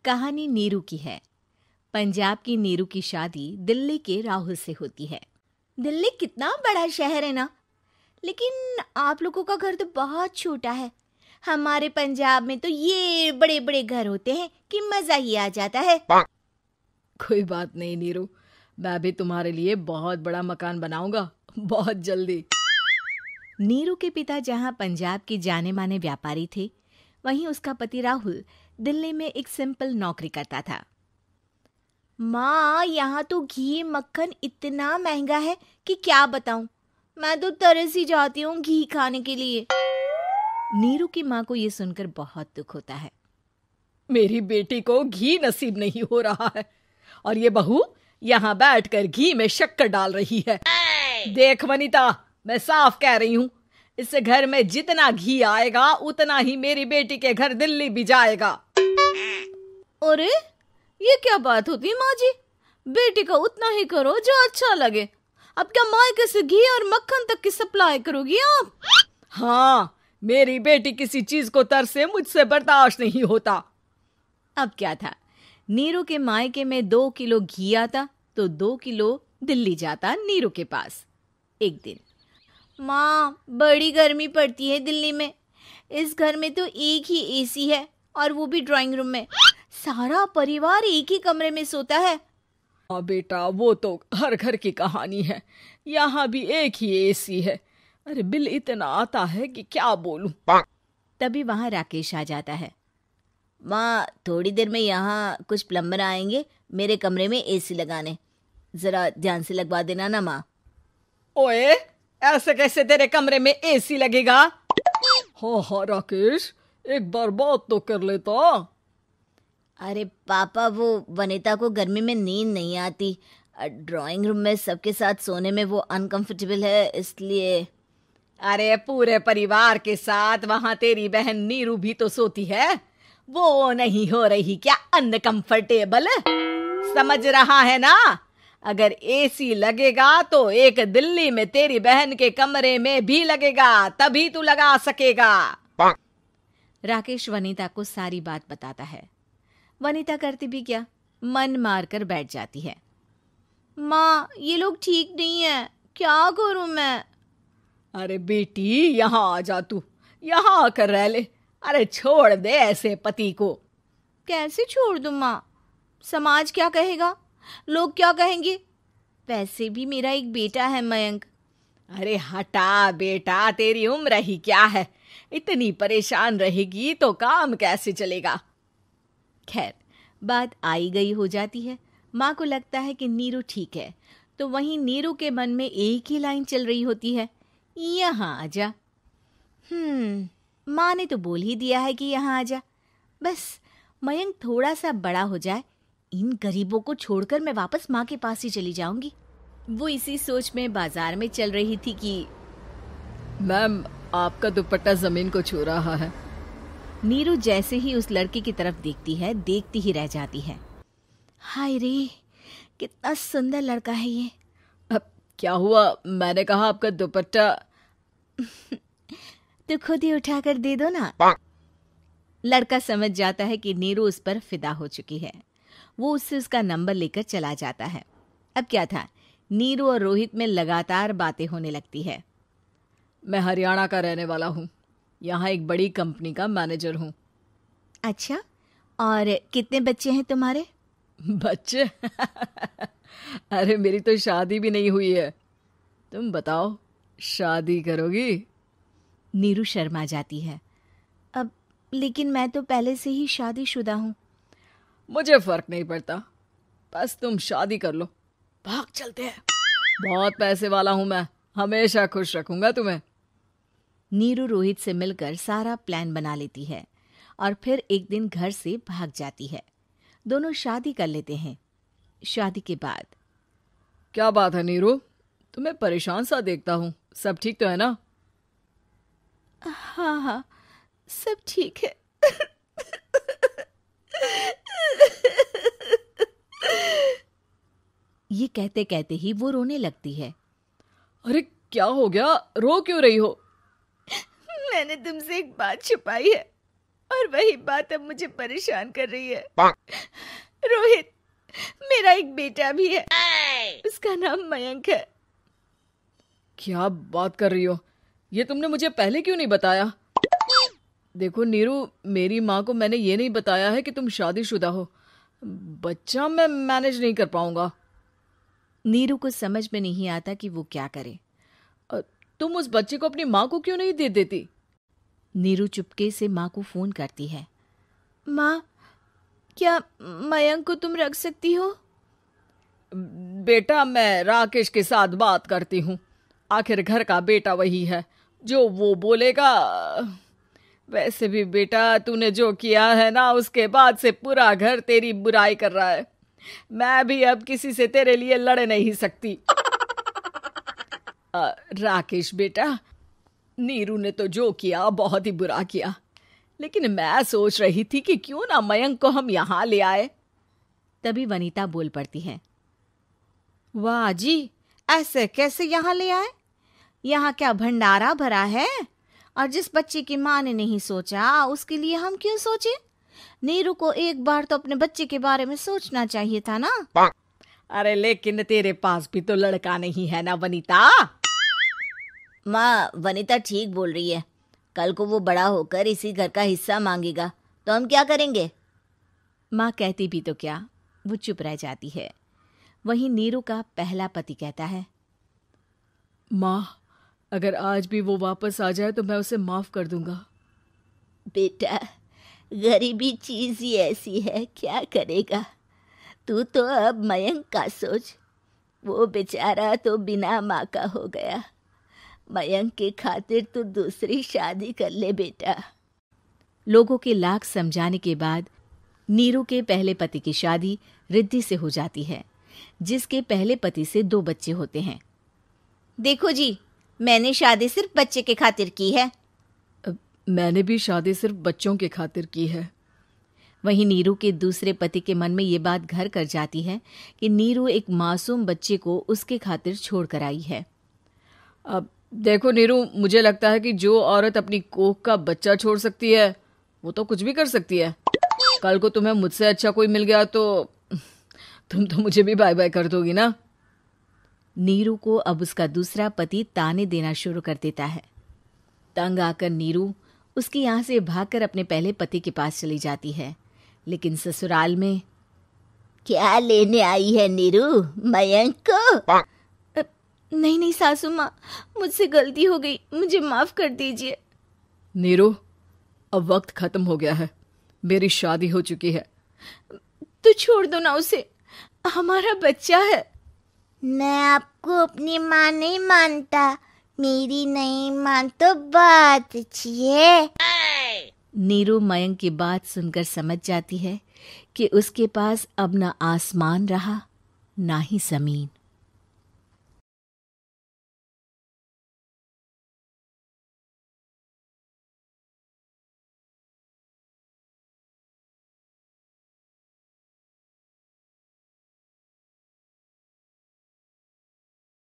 कहानी नीरू की है। पंजाब की नीरू की शादी दिल्ली के राहुल से होती है। दिल्ली कितना बड़ा शहर है ना, लेकिन आप लोगों का घर तो बहुत छोटा है। हमारे पंजाब में तो ये बड़े बड़े घर होते हैं कि मजा ही आ जाता है। कोई बात नहीं नीरू, मैं भी तुम्हारे लिए बहुत बड़ा मकान बनाऊंगा बहुत जल्दी। नीरू के पिता जहां पंजाब के जाने माने व्यापारी थे, वहीं उसका पति राहुल दिल्ली में एक सिंपल नौकरी करता था। माँ, यहाँ तो घी मक्खन इतना महंगा है कि क्या बताऊं। मैं तो तरस ही जाती हूँ घी खाने के लिए। नीरू की माँ को ये सुनकर बहुत दुख होता है। मेरी बेटी को घी नसीब नहीं हो रहा है और ये बहू यहाँ बैठकर घी में शक्कर डाल रही है। देख वनिता, मैं साफ कह रही हूँ, इस घर में जितना घी आएगा उतना ही मेरी बेटी के घर दिल्ली भी जाएगा। अरे ये क्या बात होती है माँ जी? बेटी का उतना ही करो जो अच्छा लगे। अब क्या मायके से घी और मक्खन तक की सप्लाई करोगी आप? हाँ, मेरी बेटी किसी चीज को तरसे मुझसे बर्दाश्त नहीं होता। अब क्या था, नीरू के मायके में 2 किलो घी आता तो 2 किलो दिल्ली जाता नीरू के पास। एक दिन, माँ बड़ी गर्मी पड़ती है दिल्ली में। इस घर में तो एक ही एसी है और वो भी ड्राइंग रूम में। सारा परिवार एक ही कमरे में सोता है। हाँ बेटा, वो तो हर घर की कहानी है। यहाँ भी एक ही एसी है। अरे बिल इतना आता है कि क्या बोलूं। तभी वहां राकेश आ जाता है। माँ, थोड़ी देर में यहाँ कुछ प्लम्बर आएंगे मेरे कमरे में एसी लगाने। जरा ध्यान से लगवा देना ना माँ। ओए, ऐसे कैसे तेरे कमरे में एसी लगेगा? हाँ राकेश, एक बार बात तो कर लेता। अरे पापा, वो वनिता को गर्मी में नींद नहीं आती। ड्राइंग रूम में सबके साथ सोने में वो अनकंफर्टेबल है, इसलिए। अरे पूरे परिवार के साथ वहां तेरी बहन नीरू भी तो सोती है। वो नहीं हो रही क्या अनकंफर्टेबल? समझ रहा है ना? अगर एसी लगेगा तो एक दिल्ली में तेरी बहन के कमरे में भी लगेगा, तभी तू लगा सकेगा। राकेश वनिता को सारी बात बताता है। वनिता करती भी क्या, मन मार कर बैठ जाती है। माँ, ये लोग ठीक नहीं है, क्या करूं मैं? अरे बेटी, यहाँ आ जा, तू यहाँ आकर रह ले। अरे छोड़ दे ऐसे पति को। कैसे छोड़ दूं माँ? समाज क्या कहेगा, लोग क्या कहेंगे? वैसे भी मेरा एक बेटा है मयंक। अरे हटा बेटा, तेरी उम्र ही क्या है? इतनी परेशान रहेगी तो काम कैसे चलेगा? खैर, बात आई गई हो जाती है। माँ को लगता है कि नीरू ठीक है, तो वहीं नीरू के मन में एक ही लाइन चल रही होती है, यहाँ आजा। माँ ने तो बोल ही दिया है कि यहाँ आजा। बस मयंक थोड़ा सा बड़ा हो जाए, इन गरीबों को छोड़कर मैं वापस माँ के पास ही चली जाऊंगी। वो इसी सोच में बाजार में चल रही थी कि मैम, आपका दुपट्टा जमीन को छू रहा है। नीरू जैसे ही उस लड़की की तरफ देखती है, देखती ही रह जाती है। हाय रे, कितना सुंदर लड़का है ये। अब क्या हुआ? मैंने कहा आपका दुपट्टा। तो खुद ही उठाकर दे दो ना। लड़का समझ जाता है कि नीरू उस पर फिदा हो चुकी है। वो उससे उसका नंबर लेकर चला जाता है। अब क्या था, नीरू और रोहित में लगातार बातें होने लगती है। मैं हरियाणा का रहने वाला हूँ, यहाँ एक बड़ी कंपनी का मैनेजर हूँ। अच्छा, और कितने बच्चे हैं तुम्हारे? बच्चे? अरे मेरी तो शादी भी नहीं हुई है। तुम बताओ, शादी करोगी? नीरू शर्मा जाती है। अब लेकिन मैं तो पहले से ही शादीशुदा हूँ। मुझे फर्क नहीं पड़ता, बस तुम शादी कर लो। भाग चलते हैं, बहुत पैसे वाला हूँ मैं, हमेशा खुश रखूंगा तुम्हें। नीरू रोहित से मिलकर सारा प्लान बना लेती है और फिर एक दिन घर से भाग जाती है। दोनों शादी कर लेते हैं। शादी के बाद, क्या बात है नीरू, तुम्हें परेशान सा देखता हूँ, सब ठीक तो है ना? हाँ, सब ठीक है। ये कहते कहते ही वो रोने लगती है। अरे क्या हो गया, रो क्यों रही हो? मैंने तुमसे एक बात छुपाई है और वही बात अब मुझे परेशान कर रही है। रोहित, मेरा एक बेटा भी है, उसका नाम मयंक है। क्या बात कर रही हो? ये तुमने मुझे पहले क्यों नहीं बताया? देखो नीरू, मेरी माँ को मैंने ये नहीं बताया है कि तुम शादीशुदा हो। बच्चा मैं मैनेज नहीं कर पाऊंगा। नीरू को समझ में नहीं आता कि वो क्या करे। तुम उस बच्चे को अपनी माँ को क्यों नहीं दे देती? नीरू चुपके से माँ को फोन करती है। माँ, क्या मयंक को तुम रख सकती हो? बेटा, मैं राकेश के साथ बात करती हूँ। आखिर घर का बेटा वही है, जो वो बोलेगा। वैसे भी बेटा, तूने जो किया है ना, उसके बाद से पूरा घर तेरी बुराई कर रहा है। मैं भी अब किसी से तेरे लिए लड़ नहीं सकती। राकेश बेटा, नीरू ने तो जो किया बहुत ही बुरा किया, लेकिन मैं सोच रही थी कि क्यों ना मयंक को हम यहाँ ले आए। तभी वनीता बोल पड़ती है। वाह जी, ऐसे कैसे यहाँ ले आए? यहाँ क्या भंडारा भरा है? और जिस बच्चे की माँ ने नहीं सोचा, उसके लिए हम क्यों सोचे? नीरू को एक बार तो अपने बच्चे के बारे में सोचना चाहिए था ना। अरे लेकिन तेरे पास भी तो लड़का नहीं है ना वनीता। माँ, वनीता ठीक बोल रही है। कल को वो बड़ा होकर इसी घर का हिस्सा मांगेगा तो हम क्या करेंगे? माँ कहती भी तो क्या, वो चुप रह जाती है। वहीं नीरू का पहला पति कहता है। माँ, अगर आज भी वो वापस आ जाए तो मैं उसे माफ कर दूंगा। बेटा, गरीबी चीज ही ऐसी है, क्या करेगा। तू तो अब मयंक का सोच। वो बेचारा तो बिना माँ का हो गया। मयंक के खातिर तू दूसरी शादी कर ले बेटा। लोगों के लाख समझाने के बाद नीरू के पहले पति की शादी रिद्धि से हो जाती है, जिसके पहले पति से 2 बच्चे होते हैं। देखो जी, मैंने शादी सिर्फ बच्चे के खातिर की है। मैंने भी शादी सिर्फ बच्चों के खातिर की है। वहीं नीरू के दूसरे पति के मन में ये बात घर कर जाती है कि नीरू एक मासूम बच्चे को उसके खातिर छोड़ कर आई है। अब देखो नीरू, मुझे लगता है कि जो औरत अपनी कोख का बच्चा छोड़ सकती है, वो तो कुछ भी कर सकती है। कल को तुम्हें मुझसे अच्छा कोई मिल गया तो तुम तो मुझे भी बाय बाय कर दोगी ना। नीरू को अब उसका दूसरा पति ताने देना शुरू कर देता है। तंग आकर नीरू उसके यहाँ से भागकर अपने पहले पति के पास चली जाती है, लेकिन ससुराल में क्या लेने आई है नीरू, मयंक को? नहीं नहीं सासू माँ, मुझसे गलती हो गई, मुझे माफ कर दीजिए। नीरू, अब वक्त खत्म हो गया है, मेरी शादी हो चुकी है। तो छोड़ दो ना उसे, हमारा बच्चा है। मैं आपको अपनी माँ नहीं मानता, मेरी नहीं मान तो बात अच्छी है। नीरू मयंक की बात सुनकर समझ जाती है कि उसके पास अब ना आसमान रहा ना ही जमीन।